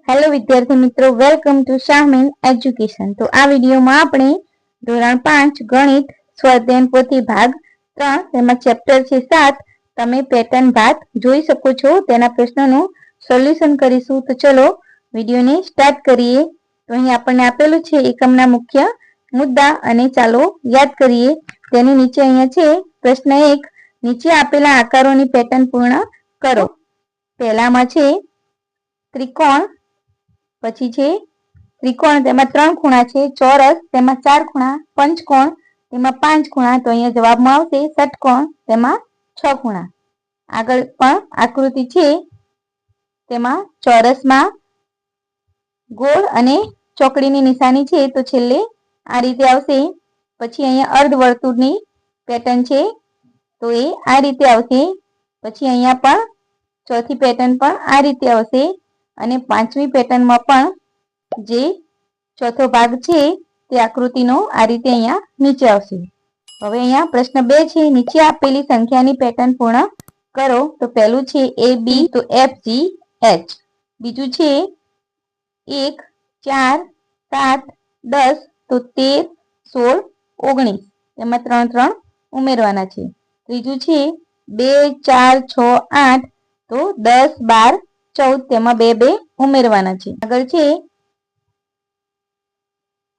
Hello વિદ્યાર્થી મિત્રો, welcome to Shahmeen education. તો આ વિડીયોમાં આપણે ધોરણ 5 ગણિત સ્વાધ્યાય પોથી ભાગ 3 તેમાં ચેપ્ટર છે 7 તમે પેટર્ન ભાત જોઈ શકો છો। તેના પ્રશ્નોનું સોલ્યુશન કરીશું। તો ચલો વિડીયોને સ્ટાર્ટ કરીએ। તો અહીં આપણને આપેલું છે એકમના મુખ્ય મુદ્દા અને ચાલો યાદ કરીએ। તેની નીચે અહીંયા છે પ્રશ્ન 1, નીચે આપેલા આકારોની પેટર્ન પૂર્ણ કરો। પહેલામાં છે ત્રિકોણ, પછી છે ત્રિકોણ તેમાં 3 ખૂણા છે, ચોરસ તેમાં 4 ખૂણા, પંચકોણ તેમાં 5 ખૂણા। તો અહીંયા જવાબમાં આવશે ષટકોણ તેમાં 6 ખૂણા। આગળ પણ આકૃતિ છે તેમાં ચોરસમાં ગોળ અને ચોકડીની નિશાની છે, તો છેલ્લે આ રીતે આવશે। પછી અહીંયા અર્ધવર્તુળની પેટર્ન છે તો એ આ રીતે આવશે। પછી અહીંયા પણ ચોથી પેટર્ન પણ આ રીતે આવશે અને પાંચમી પેટર્નમાં પણ જે ચોથો ભાગ છે તે આકૃતિનો આ રીતે અહીંયા નીચે આવશે। હવે અહીંયા પ્રશ્ન 2 છે, નીચે આપેલી સંખ્યાની પેટર્ન પૂર્ણ કરો। તો પહેલું છે a b તો f g h, બીજું છે 1 4 7 10 તો 13 16 19 તેમાં 3 3 ઉમેરવાના છે। ત્રીજું છે 2 4 6 8 તો 10 12 14 તેમાં 2 2 ઉમેરવાના છે। આગળ છે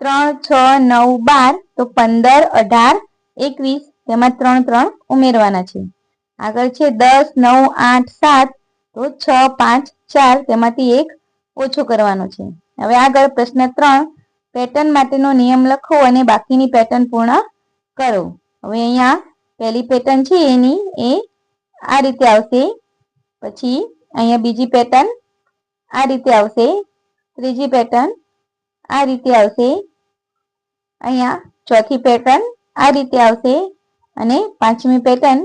3 6 9 12 તો 15 18 21 તેમાં 3 3 ઉમેરવાના છે। આગળ છે 10 9 8 7 તો 6 5 4 તેમાંથી 1 ઓછો કરવાનો છે। હવે આગળ પ્રશ્ન 3, પેટર્ન માટેનો નિયમ લખો અને બાકીની પેટર્ન પૂર્ણ કરો। હવે અહીંયા પહેલી પેટર્ન છે એની એ આ રીતે આવશે, પછી અહીંયા બીજી પેટર્ન આ રીતે આવશે, ત્રીજી પેટર્ન આ રીતે આવશે, અહીંયા ચોથી પેટર્ન આ રીતે આવશે અને પાંચમી પેટર્ન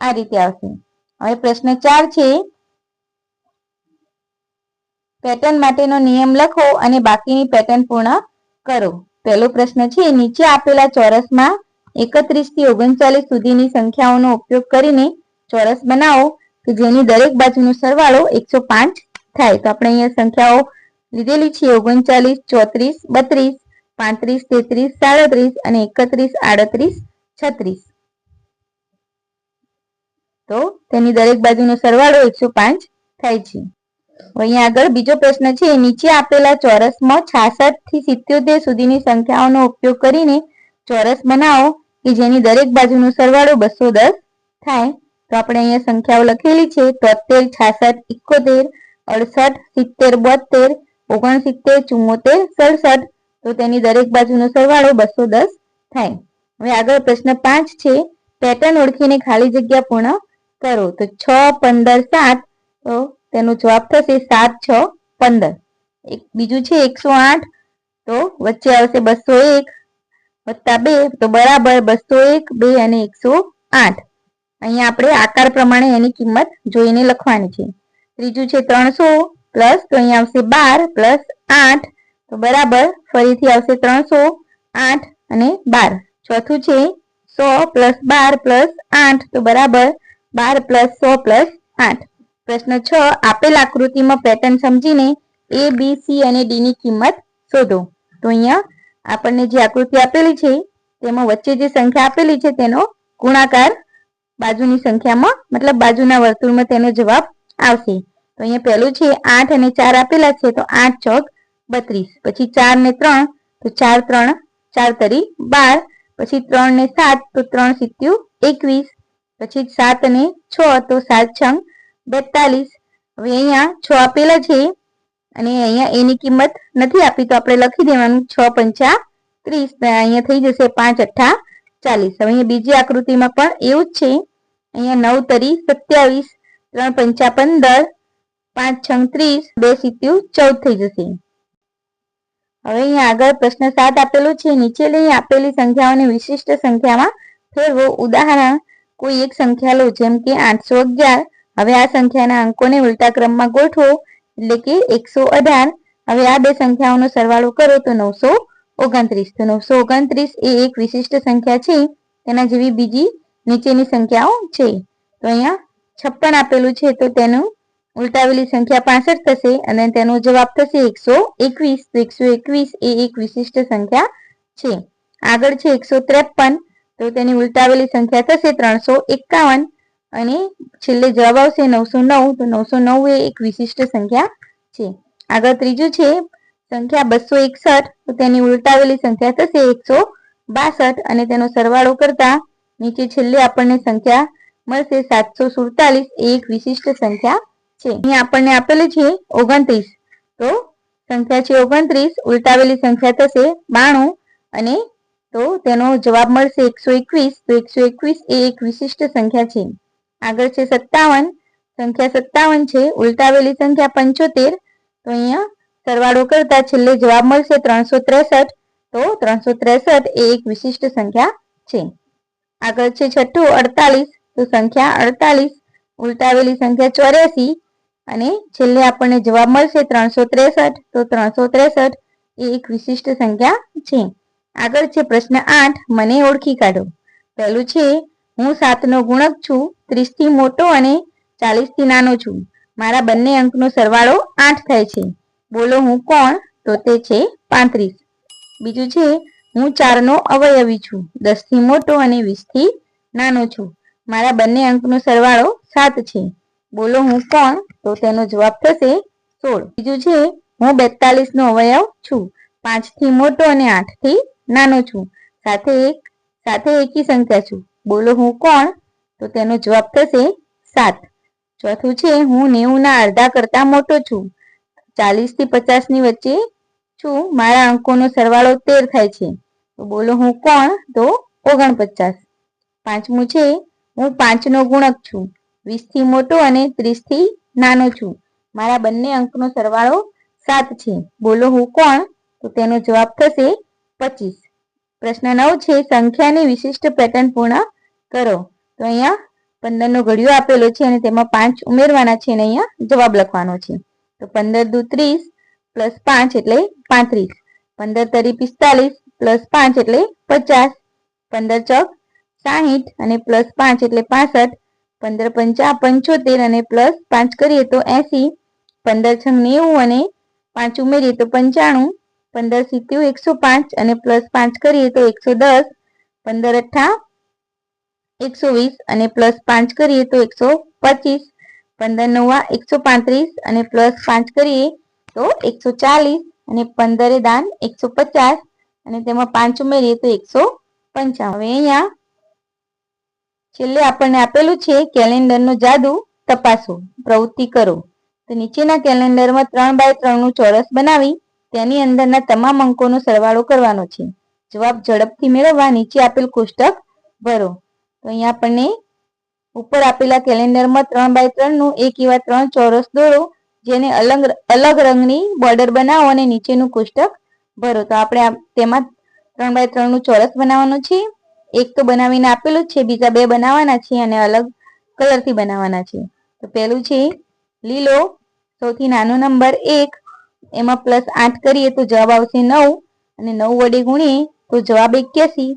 આ રીતે આવશે। હવે પ્રશ્ન 4 છે, પેટર્ન માટેનો નિયમ લખો અને બાકીની પેટર્ન પૂર્ણ કરો। પહેલો પ્રશ્ન છે, નીચે આપેલા ચોરસમાં 31 થી 39 સુધીની સંખ્યાઓનો ઉપયોગ કરીને ચોરસ બનાવો કે જેની દરેક બાજુનો સરવાળો 105 થાય। તો આપણે અહીંયા સંખ્યાઓ લીધેલી છે 39 34 32 35 33 37 અને 31 38 36, તો તેની દરેક બાજુનો સરવાળો 105 થાય છે। અહીંયા આગળ બીજો પ્રશ્ન છે, નીચે આપેલા ચોરસમાં 66 થી 77 સુધીની સંખ્યાઓનો ઉપયોગ કરીને ચોરસ બનાવો કે જેની દરેક બાજુનો સરવાળો 210 થાય। તો આપણે અહીંયા સંખ્યાઓ લખેલી છે 73 66 71 68 70 72 69 74 67, તો તેની દરેક બાજુનો સરવાળો 210 થાય। હવે આગળ પ્રશ્ન 5 છે, પેટર્ન ઓળખીને ખાલી જગ્યા પૂર્ણ કરો। તો 6 15 7 તો તેનો જવાબ થશે 7 6 15। બીજું છે 108 તો વચ્ચે આવશે 201 વત્તા 2 તો બરાબર 201 2 અને 108। અહીંયા આપણે આકાર પ્રમાણે એની કિંમત જોઈને લખવાની છે। ત્રીજું છે 300 પ્લસ તો અહીંયા આવશે 12 પ્લસ 8 તો બરાબર ફરીથી આવશે 308 અને 12। ચોથું છે 100 પ્લસ 12 પ્લસ 8 તો બરાબર 12 પ્લસ 100 પ્લસ 8। પ્રશ્ન 6, આપેલ આકૃતિમાં પેટર્ન સમજીને a b c અને d ની કિંમત શોધો। તો અહીંયા આપણને જે આકૃતિ આપેલી છે તેમાં વચ્ચે જે સંખ્યા આપેલી છે તેનો ગુણાકાર બાજુની સંખ્યામાં મતલબ બાજુના વર્તુળમાં તેનો જવાબ આવશે। તો અહીંયા પહેલું છે 8 અને 4 આપેલા છે તો 8 ચોક 32, પછી 4 ને 3 તો 4 3 4 તરી 12, પછી 3 ને 7 તો 3 સિત્યું 21, પછી 7 અને 6 તો 7 છંગ 42। હવે અહીંયા 6 આપેલા છે અને અહીંયા એની કિંમત નથી આપી તો આપણે લખી દેવાનું 6 પંચા 30, અહીંયા થઈ જશે 5 અઠ્ઠા 40। હવે અહીંયા બીજી આકૃતિમાં પણ એવું જ છે, અહીંયા 9 તરી 27, 3 પંચા 15, 5 છંગ 30, 2 સિત્યું 14 થઈ જશે। હવે અહીંયા આગળ પ્રશ્ન 7 આપેલું છે, નીચે લઈ આપેલી સંખ્યાઓને વિશિષ્ટ સંખ્યામાં ફેરવો। ઉદાહરણ, કોઈ એક સંખ્યા લો જેમ કે 811, હવે આ સંખ્યાના અંકોને ઉલટા ક્રમમાં ગોઠવો એટલે કે 118। હવે આ બે સંખ્યાઓનો સરવાળો કરો તો 929। તો 929 એ એક વિશિષ્ટ સંખ્યા છે, તેના જેવી બીજી નીચેની સંખ્યાઓ છે। તો અહીંયા 56 આપેલું છે તો તેનું ઉલટાવેલી સંખ્યા 65 થશે અને તેનો જવાબ થશે 121. તો 121 એ એક વિશિષ્ટ સંખ્યા છે. આગળ છે 153. તો તેની ઉલટાવેલી સંખ્યા થશે 351 અને છેલ્લે જવાબ આવશે 909. તો 909 એ એક વિશિષ્ટ સંખ્યા છે. આગળ ત્રીજું છે સંખ્યા 261. તો તેની ઉલટાવેલી સંખ્યા થશે 162 અને તેનો સરવાળો કરતા નીચે છેલ્લે આપણને સંખ્યા મળશે 747. એ એક વિશિષ્ટ સંખ્યા છે. અહીં આપણને આપેલું છે 29. તો સંખ્યા છે 29. ઉલટાવેલી સંખ્યા થશે 92 અને તો તેનો જવાબ મળશે 121. તો 121 એ એક વિશિષ્ટ સંખ્યા છે. આગળ છે 57. સંખ્યા 57 છે. ઉલટાવેલી સંખ્યા 75. તો અહીંયા સરવાળો કરતા છેલ્લે જવાબ મળશે 363. તો 363 એ એક વિશિષ્ટ સંખ્યા છે. આગળ છે છઠ્ઠું 48. તો સંખ્યા 48. ઉલટાવેલી સંખ્યા 84 અને છેલ્લે આપણને જવાબ મળશે 363. તો 363 એ એક વિશિષ્ટ સંખ્યા છે. આગળ છે પ્રશ્ન 8. મને ઓળખી કાઢો. પહેલું છે હું 7 નો ગુણક છું. 30 થી મોટો અને 40 થી નાનો છું. મારા બંને અંકનો સરવાળો 8 થાય છે. બોલો હું કોણ? તો તે છે 35. બીજું છે હું 4 નો અવયવી છું. 10 થી મોટો અને 20 થી નાનો છું. મારા બંને અંકનો સરવાળો 7 છે. બોલો હું કોણ? તો તેનો જવાબ થશે 16. બીજું છે હું 42 નો અવયવ છું. 5 થી મોટો અને 8 થી નાનો છું. સાથે એકી સંખ્યા છું. બોલો હું કોણ? તો તેનો જવાબ થશે 7. ચોથું છે હું 90 ના અડધા કરતા મોટો છું. 40 થી 50 ની વચ્ચે છું. મારા અંકોનો સરવાળો 13 થાય છે. તો બોલો હું કોણ? તો 49. પાંચમું છે હું 5 નો ગુણક છું. 20 થી મોટો અને 30 થી નાનો છું. મારા બંને અંકનો સરવાળો 7 છે. બોલો હું કોણ? તો તેનો જવાબ થશે 25. પ્રશ્ન 9 છે સંખ્યાની વિશિષ્ટ પેટર્ન પૂર્ણ કરો. તો અહીંયા 15 નો ઘડિયો આપેલો છે અને તેમાં 5 ઉમેરવાના છે અને અહીંયા જવાબ લખવાનો છે. તો 15 દુ 30 પ્લસ 5 એટલે 35. 15 તરી 45 પ્લસ 5 એટલે 50. 15 ચોક 60 અને પ્લસ 5 એટલે 65. 15 પંચા 75 અને પ્લસ 5 કરીએ તો 80. 15 છંગ 90 અને 5 ઉમેરીએ તો 95. 15 સીત્યું 105 અને પ્લસ 5 કરીએ તો 110. 15 અઠ્ઠા 120 અને પ્લસ 5 કરીએ તો 125. 15 નવા 135 અને પ્લસ 5 કરીએ તો 140 અને 15 દાન 150 અને તેમાં 5 ઉમેરીએ તો 155. હવે અહીંયા છેલ્લે આપણને આપેલું છે કેલેન્ડરનો જાદુ તપાસો, પ્રવૃત્તિ કરો. તો નીચેના કેલેન્ડરમાં 3x3 નું ચોરસ બનાવી તેની અંદરના તમામ અંકોનો સરવાળો કરવાનો છે. જવાબ ઝડપથી મેળવવા નીચે આપેલ કોષ્ટક ભરો. તો અહીંયા આપણને ઉપર આપેલા કેલેન્ડરમાં 3x3 નું એક એવા 3 ચોરસ દોરો જેને અલગ રંગની બોર્ડર બનાવો અને નીચેનું કોષ્ટક ભરો. તો આપણે તેમાં 3x3 નું ચોરસ બનાવવાનું છે. એક તો બનાવીને આપેલું છે, બીજા 2 બનાવવાના છે અને અલગ કલરથી બનાવવાના છે. તો પહેલું છે લીલો, સૌથી નાનો નંબર 1, એમાં પ્લસ 8 કરીએ તો જવાબ આવશે 9 અને 9 વડે ગુણીએ તો જવાબ 81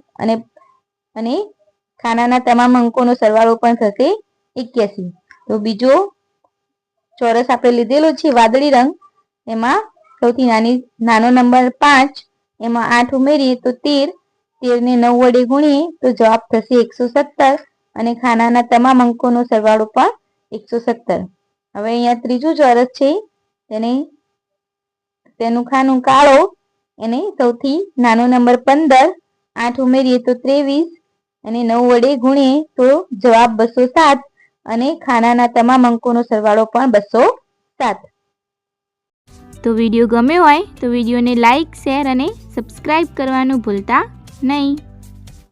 અને ખાનાના તમામ અંકોનો સરવાળો પણ થશે 81. તો બીજો ચોરસ આપણે લીધેલો છે વાદળી રંગ, એમાં સૌથી નાનો નંબર 5, એમાં 8 ઉમેરીએ તો 13. 13 ને 9 વડે ગુણીએ તો જવાબ થશે 117 અને ખાનાના તમામ અંકોનો સરવાળો પણ 117. હવે અહીંયા ત્રીજું ચોરસ છે તેનું ખાનું કાળો, એને સૌથી નાનો નંબર 15, 8 ઉમેરીએ તો 23 અને 9 વડે ગુણીએ તો જવાબ 207 અને ખાનાના તમામ અંકોનો સરવાળો પણ 207. તો વિડીયો ગમ્યો હોય તો વિડીયોને લાઈક, શેર અને સબસ્ક્રાઈબ કરવાનું ભૂલતા નહીં.